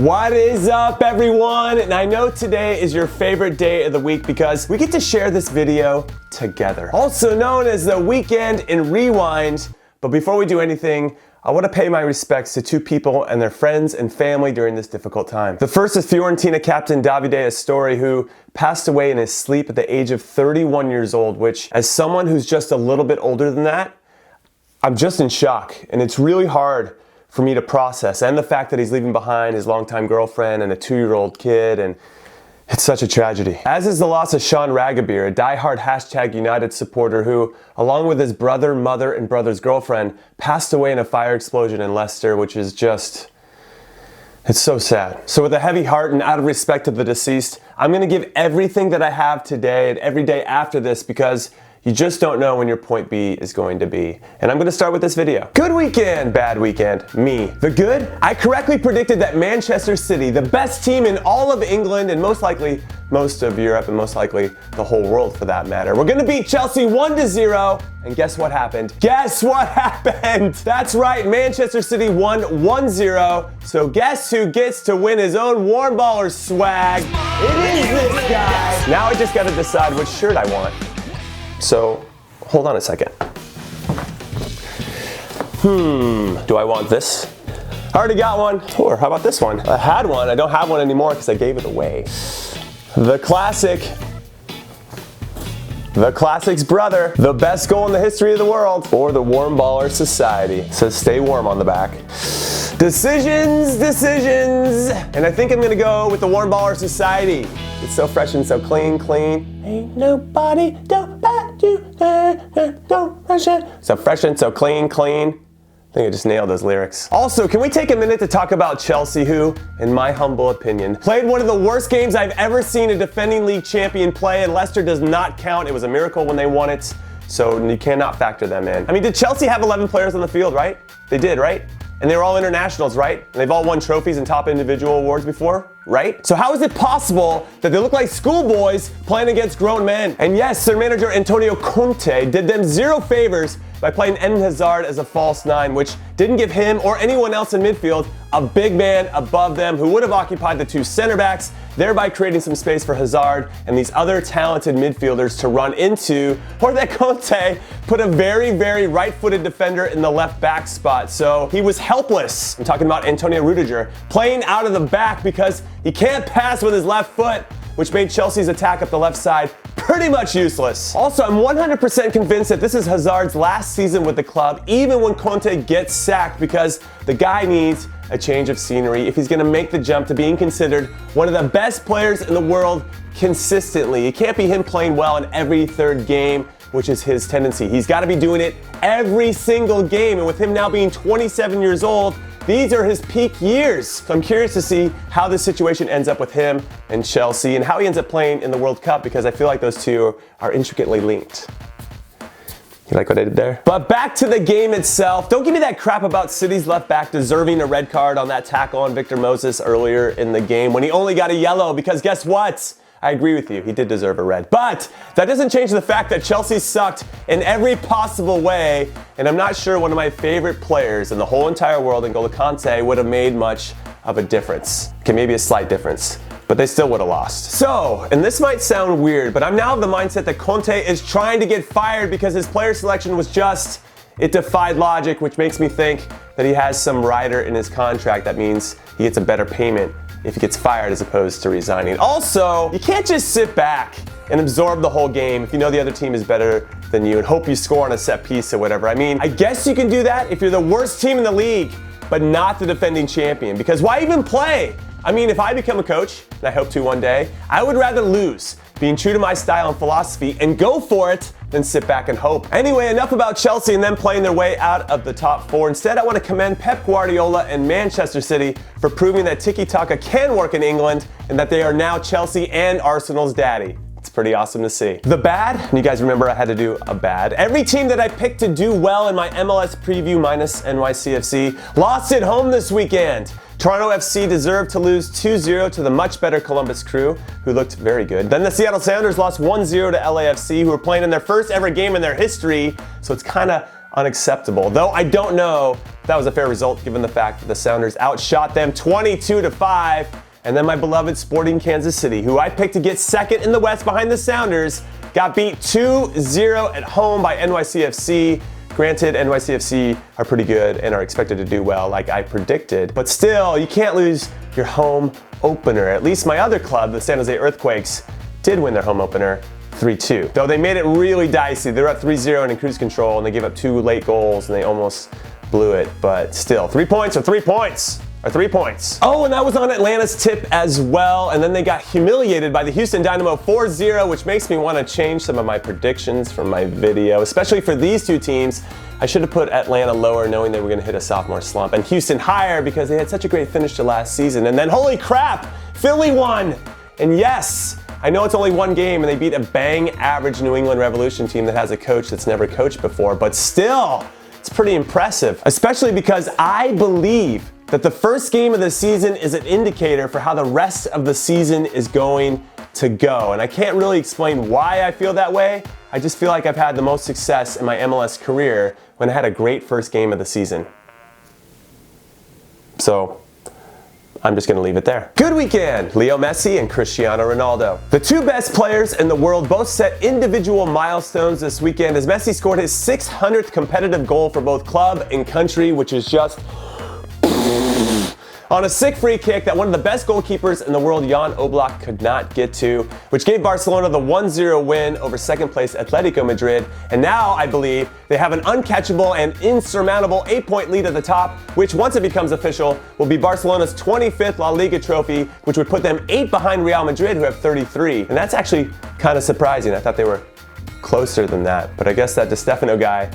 What is up, everyone? And I know today is your favorite day of the week because we get to share this video together. Also known as the Weekend in Rewind. But before we do anything, I want to pay my respects to two people and their friends and family during this difficult time. The first is Fiorentina captain Davide Astori, who passed away in his sleep at the age of 31 years old, which, as someone who's just a little bit older than that, I'm just in shock. And it's really hard for me to process. And the fact that he's leaving behind his longtime girlfriend and a 2-year-old kid, and it's such a tragedy. As is the loss of Sean Ragabir, a diehard #United supporter who, along with his brother, mother, and brother's girlfriend, passed away in a fire explosion in Leicester, which is just, it's so sad. So with a heavy heart and out of respect to the deceased, I'm gonna give everything that I have today and every day after this, because you just don't know when your point B is going to be. And I'm gonna start with this video. Good weekend, bad weekend, me. The good? I correctly predicted that Manchester City, the best team in all of England and most likely most of Europe and most likely the whole world for that matter, we're gonna beat Chelsea 1-0. And guess what happened? Guess what happened? That's right, Manchester City won 1-0. So guess who gets to win his own Warm Baller swag? It is this guy. Now I just gotta decide which shirt I want. So, hold on a second. Do I want this? I already got one. Or how about this one? I had one, I don't have one anymore because I gave it away. The classic's brother, the best goal in the history of the world, or the Warm Baller Society. It says stay warm on the back. Decisions. And I think I'm gonna go with the Warm Baller Society. It's so fresh and so clean. Ain't nobody don't let you, don't rush it. So fresh and so clean. I think I just nailed those lyrics. Also, can we take a minute to talk about Chelsea, who, in my humble opinion, played one of the worst games I've ever seen a defending league champion play, and Leicester does not count. It was a miracle when they won it, so you cannot factor them in. I mean, did Chelsea have 11 players on the field, right? They did, right? And they were all internationals, right? And they've all won trophies and top individual awards before, right? So how is it possible that they look like schoolboys playing against grown men? And yes, their manager Antonio Conte did them zero favors by playing Eden Hazard as a false 9, which didn't give him or anyone else in midfield a big man above them who would have occupied the two center backs, thereby creating some space for Hazard and these other talented midfielders to run into, or that Conte put a very, very right-footed defender in the left back spot. So he was helpless. I'm talking about Antonio Rudiger, playing out of the back because he can't pass with his left foot, which made Chelsea's attack up the left side pretty much useless. Also, I'm 100% convinced that this is Hazard's last season with the club, even when Conte gets sacked, because the guy needs a change of scenery if he's gonna make the jump to being considered one of the best players in the world consistently. It can't be him playing well in every third game, which is his tendency. He's gotta be doing it every single game, and with him now being 27 years old, these are his peak years. So I'm curious to see how this situation ends up with him and Chelsea and how he ends up playing in the World Cup, because I feel like those two are intricately linked. You like what I did there? But back to the game itself. Don't give me that crap about City's left back deserving a red card on that tackle on Victor Moses earlier in the game when he only got a yellow, because guess what? I agree with you, he did deserve a red. But that doesn't change the fact that Chelsea sucked in every possible way, and I'm not sure one of my favorite players in the whole entire world, N'Golo Conte, would have made much of a difference. Okay, maybe a slight difference, but they still would have lost. So, and this might sound weird, but I'm now of the mindset that Conte is trying to get fired because his player selection was just, it defied logic, which makes me think that he has some rider in his contract that means he gets a better payment if he gets fired as opposed to resigning. Also, you can't just sit back and absorb the whole game if you know the other team is better than you and hope you score on a set piece or whatever. I mean, I guess you can do that if you're the worst team in the league, but not the defending champion, because why even play? I mean, if I become a coach, and I hope to one day, I would rather lose, being true to my style and philosophy, and go for it than sit back and hope. Anyway, enough about Chelsea and them playing their way out of the top 4. Instead, I want to commend Pep Guardiola and Manchester City for proving that tiki-taka can work in England and that they are now Chelsea and Arsenal's daddy. It's pretty awesome to see. The bad, and you guys remember I had to do a bad. Every team that I picked to do well in my MLS preview minus NYCFC lost at home this weekend. Toronto FC deserved to lose 2-0 to the much better Columbus Crew, who looked very good. Then the Seattle Sounders lost 1-0 to LAFC, who were playing in their first ever game in their history, so it's kind of unacceptable. Though I don't know That was a fair result given the fact that the Sounders outshot them 22-5. And then my beloved Sporting Kansas City, who I picked to get second in the West behind the Sounders, got beat 2-0 at home by NYCFC. Granted, NYCFC are pretty good and are expected to do well like I predicted, but still, you can't lose your home opener. At least my other club, the San Jose Earthquakes, did win their home opener 3-2. Though they made it really dicey. They were up 3-0 and in cruise control, and they gave up 2 late goals, and they almost blew it, but still, 3 points are 3 points. Or 3 points. Oh, and that was on Atlanta's tip as well, and then they got humiliated by the Houston Dynamo 4-0, which makes me want to change some of my predictions from my video, especially for these two teams. I should have put Atlanta lower knowing they were going to hit a sophomore slump, and Houston higher because they had such a great finish to last season. And then, holy crap, Philly won! And yes, I know it's only one game and they beat a bang average New England Revolution team that has a coach that's never coached before, but still, it's pretty impressive, especially because I believe that the first game of the season is an indicator for how the rest of the season is going to go. And I can't really explain why I feel that way. I just feel like I've had the most success in my MLS career when I had a great first game of the season. So I'm just going to leave it there. Good weekend! Leo Messi and Cristiano Ronaldo. The two best players in the world both set individual milestones this weekend as Messi scored his 600th competitive goal for both club and country, which is just on a sick free kick that one of the best goalkeepers in the world, Jan Oblak, could not get to, which gave Barcelona the 1-0 win over second place Atletico Madrid. And now, I believe, they have an uncatchable and insurmountable 8-point lead at the top, which once it becomes official, will be Barcelona's 25th La Liga trophy, which would put them 8 behind Real Madrid, who have 33. And that's actually kind of surprising. I thought they were closer than that, but I guess that Di Stefano guy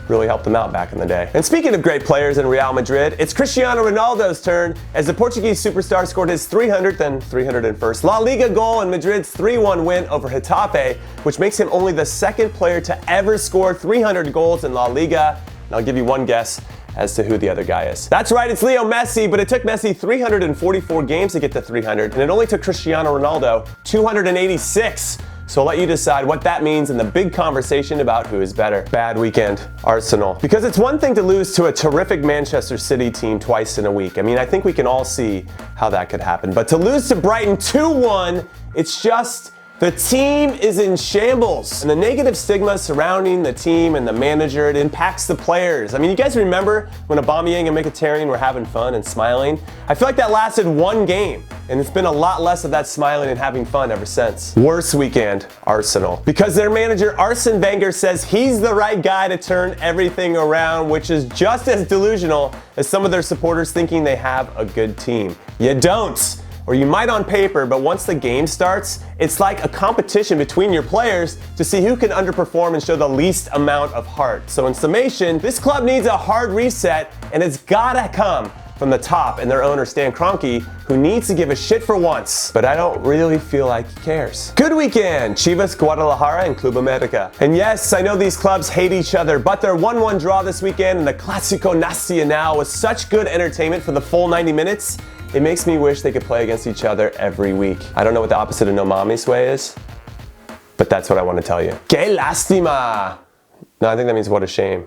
really helped them out back in the day. And speaking of great players in Real Madrid, it's Cristiano Ronaldo's turn as the Portuguese superstar scored his 300th and 301st La Liga goal in Madrid's 3-1 win over Getafe, which makes him only the second player to ever score 300 goals in La Liga. And I'll give you one guess as to who the other guy is. That's right, it's Leo Messi, but it took Messi 344 games to get to 300, and it only took Cristiano Ronaldo 286. So I'll let you decide what that means in the big conversation about who is better. Bad weekend, Arsenal. Because it's one thing to lose to a terrific Manchester City team twice in a week. I mean, I think we can all see how that could happen. But to lose to Brighton 2-1, it's just the team is in shambles. And the negative stigma surrounding the team and the manager, it impacts the players. I mean, you guys remember when Aubameyang and Mkhitaryan were having fun and smiling? I feel like that lasted one game, and it's been a lot less of that smiling and having fun ever since. Worst weekend, Arsenal. Because their manager, Arsene Wenger, says he's the right guy to turn everything around, which is just as delusional as some of their supporters thinking they have a good team. You don't. Or you might on paper, but once the game starts, it's like a competition between your players to see who can underperform and show the least amount of heart. So in summation, this club needs a hard reset, and it's gotta come from the top and their owner Stan Kroenke, who needs to give a shit for once. But I don't really feel like he cares. Good weekend, Chivas Guadalajara and Club América. And yes, I know these clubs hate each other, but their 1-1 draw this weekend in the Clásico Nacional was such good entertainment for the full 90 minutes. It makes me wish they could play against each other every week. I don't know what the opposite of no mami way is, but that's what I want to tell you. Que lástima! No, I think that means what a shame.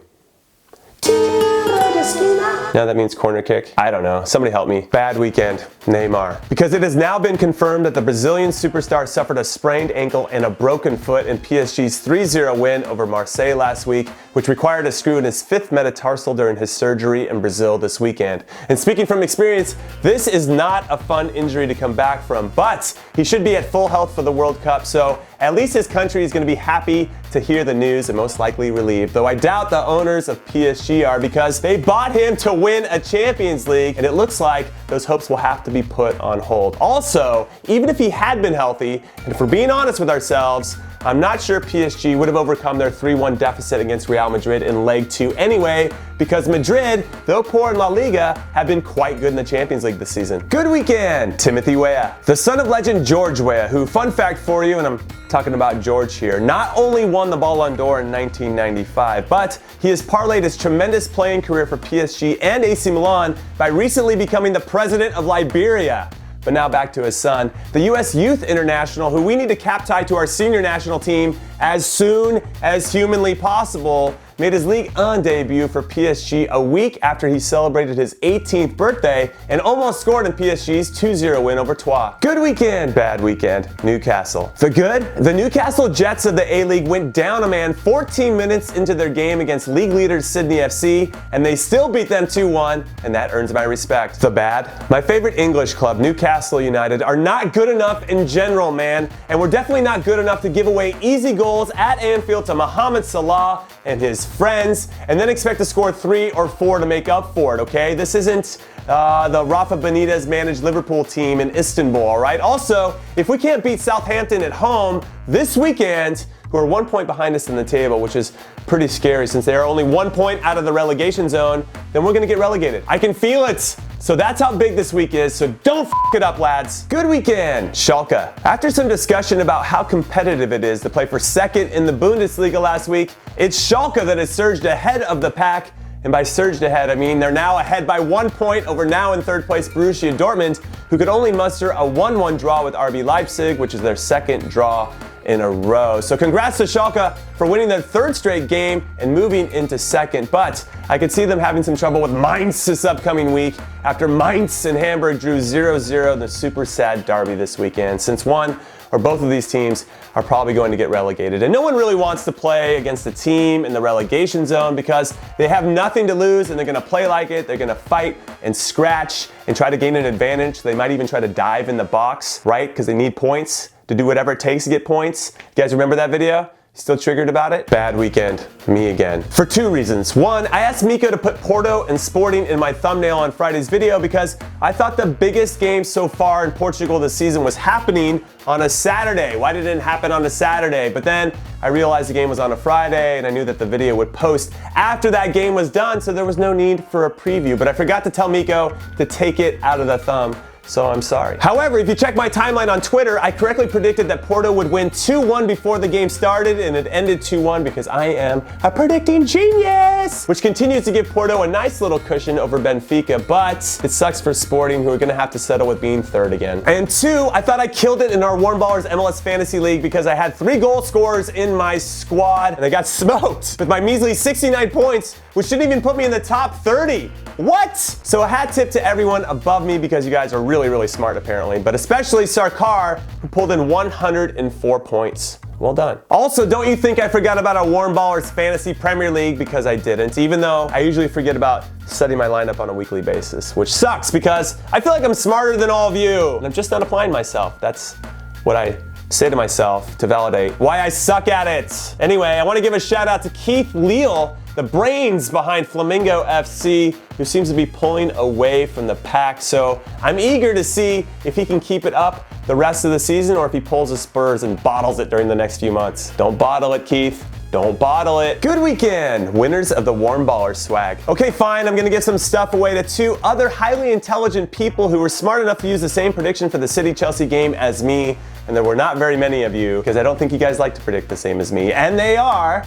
Now that means corner kick. I don't know. Somebody help me. Bad weekend, Neymar. Because it has now been confirmed that the Brazilian superstar suffered a sprained ankle and a broken foot in PSG's 3-0 win over Marseille last week, which required a screw in his 5th metatarsal during his surgery in Brazil this weekend. And speaking from experience, this is not a fun injury to come back from, but he should be at full health for the World Cup, so at least his country is going to be happy to hear the news and most likely relieved, though I doubt the owners of PSG are because they bought him to win a Champions League, and it looks like those hopes will have to be put on hold. Also, even if he had been healthy, and if we're being honest with ourselves, I'm not sure PSG would have overcome their 3-1 deficit against Real Madrid in leg 2 anyway, because Madrid, though poor in La Liga, have been quite good in the Champions League this season. Good weekend, Timothy Weah. The son of legend George Weah, who, fun fact for you, and I'm talking about George here, not only won the Ballon d'Or in 1995, but he has parlayed his tremendous playing career for PSG and AC Milan by recently becoming the president of Liberia. But now back to his son, the U.S. Youth International, who we need to cap tie to our senior national team as soon as humanly possible. made his Ligue 1 debut for PSG a week after he celebrated his 18th birthday and almost scored in PSG's 2-0 win over Troyes. Good weekend, bad weekend, Newcastle. The good? The Newcastle Jets of the A-League went down a man 14 minutes into their game against league leaders Sydney FC, and they still beat them 2-1, and that earns my respect. The bad? My favorite English club, Newcastle United, are not good enough in general, man, and we're definitely not good enough to give away easy goals at Anfield to Mohamed Salah and his friends, and then expect to score 3 or 4 to make up for it, okay? This isn't the Rafa Benitez managed Liverpool team in Istanbul, all right? Also, if we can't beat Southampton at home this weekend, who are 1 point behind us in the table, which is pretty scary since they are only 1 point out of the relegation zone, then we're gonna get relegated. I can feel it. So that's how big this week is, so don't f it up, lads. Good weekend, Schalke. After some discussion about how competitive it is to play for second in the Bundesliga last week, it's Schalke that has surged ahead of the pack. And by surged ahead, I mean they're now ahead by 1 point over now in third place Borussia Dortmund, who could only muster a 1-1 draw with RB Leipzig, which is their second draw in a row. So congrats to Schalke for winning their third straight game and moving into second. But I could see them having some trouble with Mainz this upcoming week after Mainz and Hamburg drew 0-0 in the super sad derby this weekend, since one or both of these teams are probably going to get relegated. And no one really wants to play against a team in the relegation zone because they have nothing to lose and they're gonna play like it. They're gonna fight and scratch and try to gain an advantage. They might even try to dive in the box, right? Because they need points to do whatever it takes to get points. You guys remember that video? Still triggered about it? Bad weekend, me again. For 2 reasons. One, I asked Mikko to put Porto and Sporting in my thumbnail on Friday's video because I thought the biggest game so far in Portugal this season was happening on a Saturday. Why did it happen on a Saturday? But then I realized the game was on a Friday and I knew that the video would post after that game was done, so there was no need for a preview. But I forgot to tell Mikko to take it out of the thumb. So I'm sorry. However, if you check my timeline on Twitter, I correctly predicted that Porto would win 2-1 before the game started, and it ended 2-1 because I am a predicting genius, which continues to give Porto a nice little cushion over Benfica, but it sucks for Sporting, who are gonna have to settle with being third again. And 2, I thought I killed it in our Warm Ballers MLS Fantasy League because I had 3 goal scorers in my squad, and I got smoked with my measly 69 points, which didn't even put me in the top 30. What? So a hat tip to everyone above me because you guys are really smart apparently, but especially Sarkar, who pulled in 104 points. Well done. Also, don't you think I forgot about our Warm Ballers Fantasy Premier League, because I didn't, even though I usually forget about setting my lineup on a weekly basis, which sucks because I feel like I'm smarter than all of you, and I'm just not applying myself. That's what I say to myself to validate why I suck at it. Anyway, I want to give a shout out to Keith Leal, the brains behind Flamingo FC, who seems to be pulling away from the pack. So I'm eager to see if he can keep it up the rest of the season or if he pulls his Spurs and bottles it during the next few months. Don't bottle it, Keith. Don't bottle it. Good weekend, winners of the Warm Baller swag. Okay, fine, I'm gonna give some stuff away to 2 other highly intelligent people who were smart enough to use the same prediction for the City-Chelsea game as me, and there were not very many of you, because I don't think you guys like to predict the same as me, and they are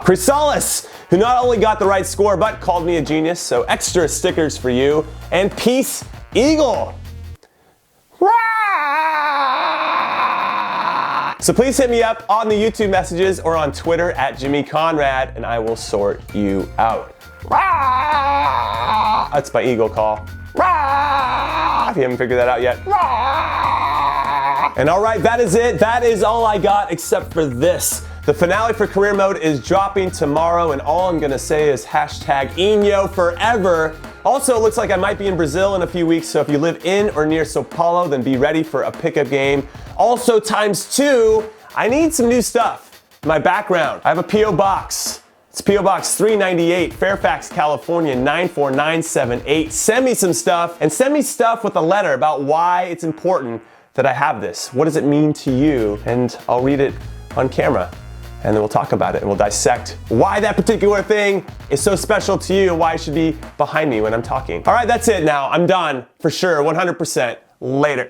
Chrysalis, who not only got the right score, but called me a genius, so extra stickers for you, and Peace Eagle. So please hit me up on the YouTube messages or on Twitter at Jimmy Conrad, and I will sort you out. That's my eagle call. If you haven't figured that out yet. And all right, that is it. That is all I got except for this. The finale for career mode is dropping tomorrow, and all I'm gonna say is hashtag Inho forever. Also, it looks like I might be in Brazil in a few weeks, so if you live in or near Sao Paulo, then be ready for a pickup game. Also, ×2, I need some new stuff. My background, I have a P.O. box. It's P.O. Box 398, Fairfax, California, 94978. Send me some stuff, and send me stuff with a letter about why it's important that I have this. What does it mean to you? And I'll read it on camera, and then we'll talk about it, and we'll dissect why that particular thing is so special to you and why it should be behind me when I'm talking. All right, that's it now. I'm done, for sure, 100%. Later.